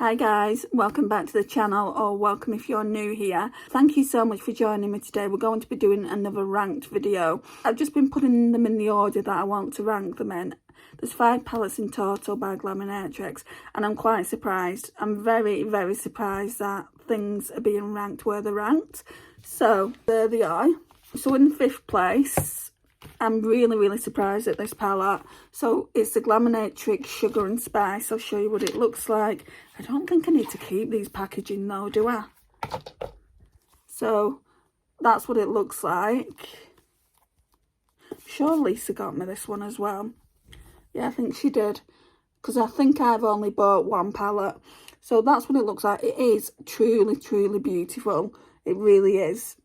Hi guys, welcome back to the channel, or welcome if you're new here. Thank you so much for joining me today. We're going to be doing another ranked video. I've just been putting them in the order that I want to rank them in. There's 5 palettes in total by Glaminatrix, and I'm quite surprised. I'm very surprised that things are being ranked where they're ranked. So there they are. So in 5th place, I'm really surprised at this palette. So it's the Glaminatrix Sugar and Spice. I'll show you what it looks like. I don't think I need to keep these packaging though, do I? So that's what it looks like. I'm sure Lisa got me this one as well. Yeah, I think she did, because I think I've only bought one palette. So that's what it looks like. It is truly beautiful. It really is.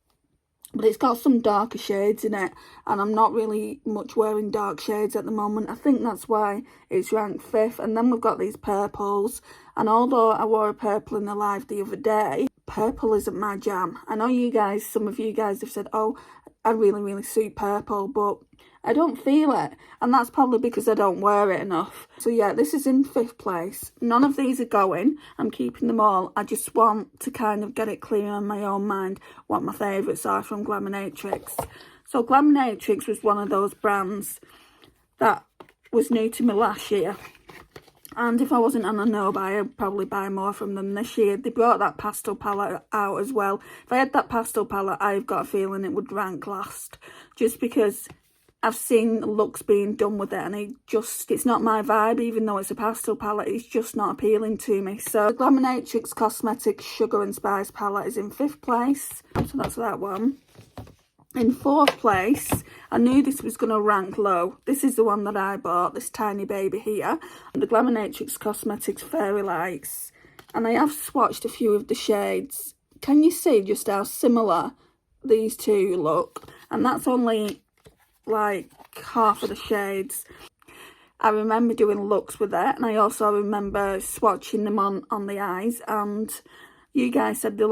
But it's got some darker shades in it, and I'm not really much wearing dark shades at the moment. I think that's why it's ranked 5th. And then we've got these purples, and although I wore a purple in the live the other day, purple isn't my jam. I know you guys, some of you guys have said, oh, I really suit purple, but I don't feel it, and that's probably because I don't wear it enough. So yeah, this is in 5th place. None of these are going. I'm keeping them all. I just want to kind of get it clear in my own mind what my favourites are from Glaminatrix. So Glaminatrix was one of those brands that was new to me last year, and if I wasn't on a no buy, I'd probably buy more from them this year. They brought that pastel palette out as well. If I had that pastel palette, I've got a feeling it would rank last, just because I've seen looks being done with it, and it's not my vibe. Even though it's a pastel palette, it's just not appealing to me. So the Glaminatrix Cosmetics Sugar and Spice palette is in 5th place. So that's that one. In 4th place, I knew this was going to rank low. This is the one that I bought, this tiny baby here. The Glaminatrix Cosmetics Fairy Lights. And I have swatched a few of the shades. Can you see just how similar these two look? And that's only like half of the shades. I remember doing looks with it, and I also remember swatching them on the eyes, and you guys said they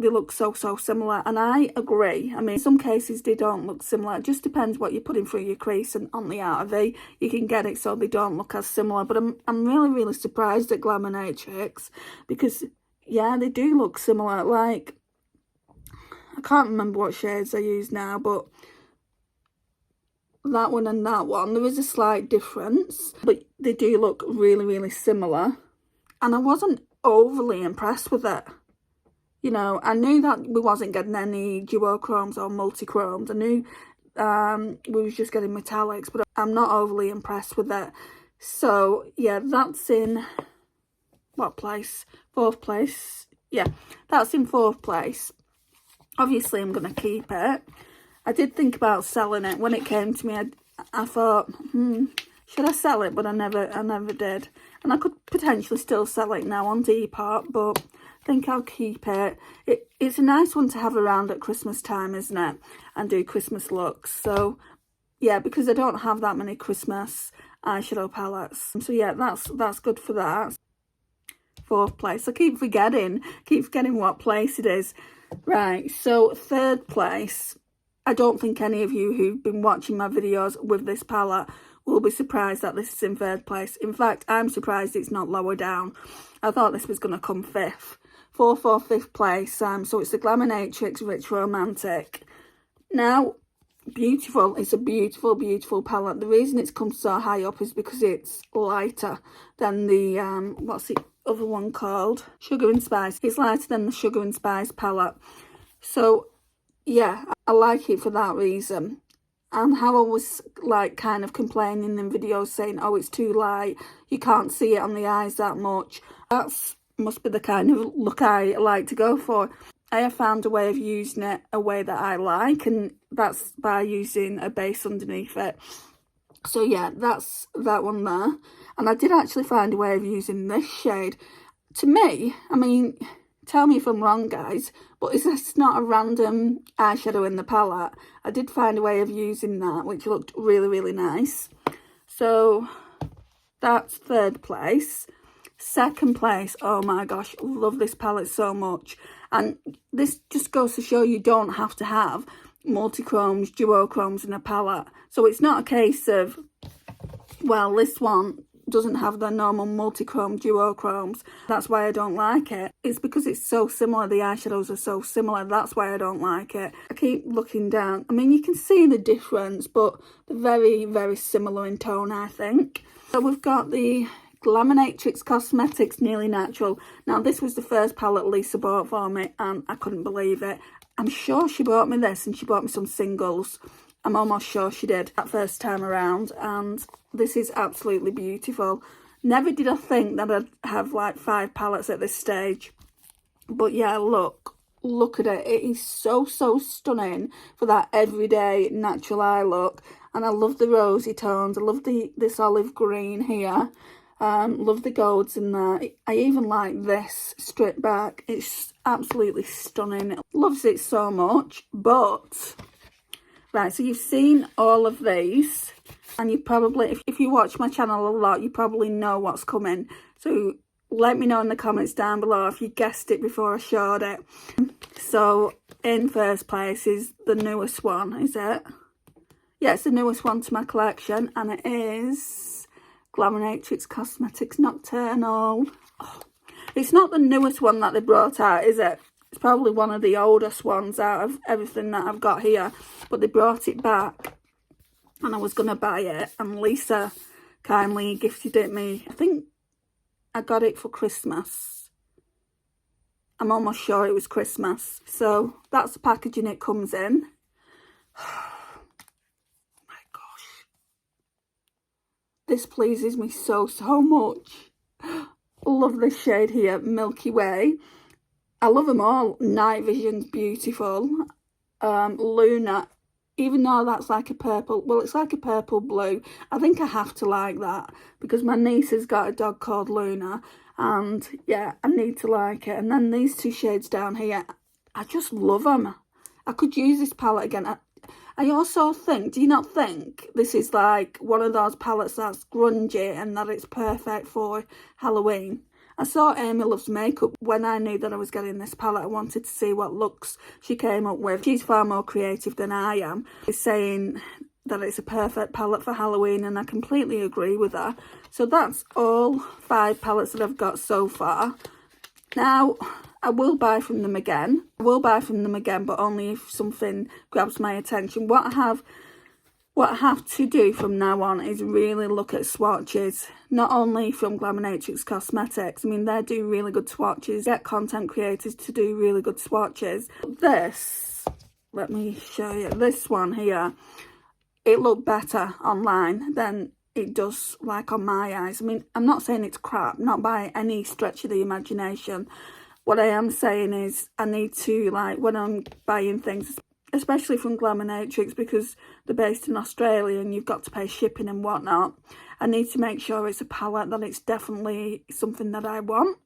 look so similar, and I agree. I mean, in some cases they don't look similar. It just depends what you're putting through your crease, and on the outer you can get it so they don't look as similar. But I'm really surprised at Glaminatrix, because yeah, they do look similar. Like, I can't remember what shades I use now, but that one and that one, there is a slight difference, but they do look really similar, and I wasn't overly impressed with it. You know, I knew that we wasn't getting any duochromes or multichromes. I knew we was just getting metallics, but I'm not overly impressed with it. So yeah, that's in what place? 4th place. Yeah, that's in 4th place. Obviously I'm gonna keep it. I did think about selling it. When it came to me, I thought, should I sell it? But I never did. And I could potentially still sell it now on Depop, but I think I'll keep it. It's a nice one to have around at Christmas time, isn't it? And do Christmas looks. So yeah, because I don't have that many Christmas eyeshadow palettes. So yeah, that's good for that. 4th place. I keep forgetting what place it is. Right, so 3rd place. I don't think any of you who've been watching my videos with this palette will be surprised that this is in 3rd place. In fact, I'm surprised it's not lower down. I thought this was going to come 5th. 4th or 5th place. So it's the Glaminatrix Rich Romantic. Now, beautiful. It's a beautiful palette. The reason it's come so high up is because it's lighter than the, what's the other one called? Sugar and Spice. It's lighter than the Sugar and Spice palette. So yeah, I like it for that reason. And how I was like kind of complaining in videos saying, oh, it's too light, you can't see it on the eyes that much. That's must be the kind of look I like to go for. I have found a way of using it a way that I like, and that's by using a base underneath it. So yeah, that's that one there. And I did actually find a way of using this shade. To me, I mean, tell me if I'm wrong, guys, but is this not a random eyeshadow in the palette? I did find a way of using that, which looked really nice. So that's 3rd place. 2nd place, oh my gosh, love this palette so much. And this just goes to show you don't have to have multi-chromes, duochromes in a palette. So it's not a case of, well, this one doesn't have the normal multi-chrome duochromes. That's why I don't like it. It's because it's so similar. The eyeshadows are so similar. That's why I don't like it. I keep looking down. I mean, you can see the difference, but they're very, very similar in tone, I think. So we've got the Glaminatrix Cosmetics Nearly Natural. Now, this was the first palette Lisa bought for me, and I couldn't believe it. I'm sure she bought me this, and she bought me some singles. I'm almost sure she did that first time around, and this is absolutely beautiful. Never did I think that I'd have like 5 palettes at this stage. But yeah, look at it. It is so stunning for that everyday natural eye look. And I love the rosy tones. I love this olive green here. Love the golds in there. I even like this stripped back. It's absolutely stunning. Loves it so much. But right, so you've seen all of these, and you probably, if you watch my channel a lot, you probably know what's coming. So let me know in the comments down below if you guessed it before I showed it. So in first place is the newest one, is it? Yeah, it's the newest one to my collection, and it is Glaminatrix Cosmetics Nocturnal. Oh, it's not the newest one that they brought out, is it? It's probably one of the oldest ones out of everything that I've got here. But they brought it back, and I was going to buy it, and Lisa kindly gifted it me. I think I got it for Christmas. I'm almost sure it was Christmas. So that's the packaging it comes in. This pleases me so much. Love this shade here, Milky Way. I love them all. Night Vision's beautiful. Luna, even though that's like a purple, well, it's like a purple blue. I think I have to like that because my niece has got a dog called Luna, and yeah, I need to like it. And then these 2 shades down here, I just love them. I could use this palette again. I also think, do you not think this is like one of those palettes that's grungy and that it's perfect for Halloween? I saw Amy Loves Makeup when I knew that I was getting this palette. I wanted to see what looks she came up with. She's far more creative than I am. She's saying that it's a perfect palette for Halloween, and I completely agree with her. So that's all 5 palettes that I've got so far. Now, I will buy from them again. But only if something grabs my attention. What I have to do from now on is really look at swatches. Not only from Glaminatrix Cosmetics. I mean, they do really good swatches. Get content creators to do really good swatches. This, let me show you. This one here, it looked better online than it does like on my eyes. I mean, I'm not saying it's crap, not by any stretch of the imagination. What I am saying is I need to, like, when I'm buying things, especially from Glaminatrix, because they're based in Australia and you've got to pay shipping and whatnot, I need to make sure it's a palette that it's definitely something that I want.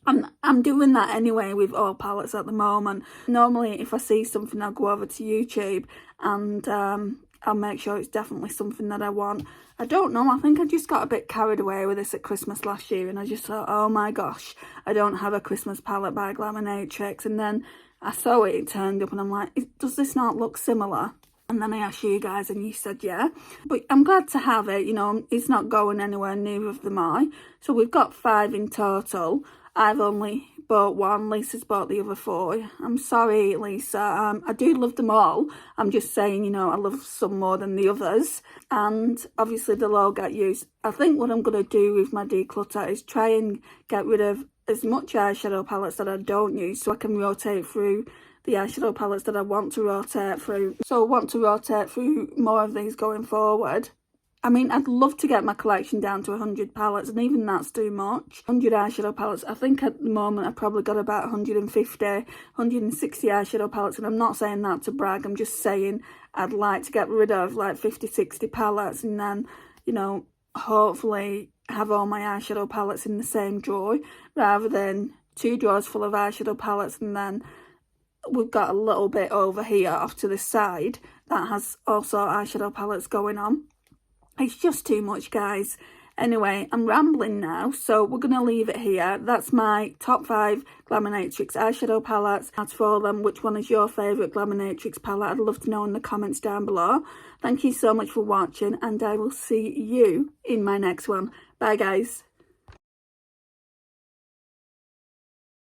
And I'm doing that anyway with all palettes at the moment. Normally, if I see something, I'll go over to YouTube and I'll make sure it's definitely something that I want. I don't know, I think I just got a bit carried away with this at Christmas last year, and I just thought, oh my gosh, I don't have a Christmas palette by Glaminatrix. And then I saw it turned up and I'm like, does this not look similar? And then I asked you guys and you said yeah. But I'm glad to have it, you know, it's not going anywhere, neither of them are. So we've got 5 in total. I've only bought 1, Lisa's bought the other 4. I'm sorry, Lisa. I do love them all. I'm just saying, you know, I love some more than the others. And obviously they'll all get used. I think what I'm going to do with my declutter is try and get rid of as much eyeshadow palettes that I don't use, so I can rotate through the eyeshadow palettes that I want to rotate through. So I want to rotate through more of these going forward. I mean, I'd love to get my collection down to 100 palettes, and even that's too much. 100 eyeshadow palettes. I think at the moment I've probably got about 150, 160 eyeshadow palettes, and I'm not saying that to brag. I'm just saying I'd like to get rid of like 50, 60 palettes, and then, you know, hopefully have all my eyeshadow palettes in the same drawer, rather than 2 drawers full of eyeshadow palettes, and then we've got a little bit over here off to the side that has also eyeshadow palettes going on. It's just too much, guys. Anyway, I'm rambling now, so we're going to leave it here. That's my top 5 Glaminatrix eyeshadow palettes. As for them, which one is your favourite Glaminatrix palette? I'd love to know in the comments down below. Thank you so much for watching, and I will see you in my next one. Bye guys.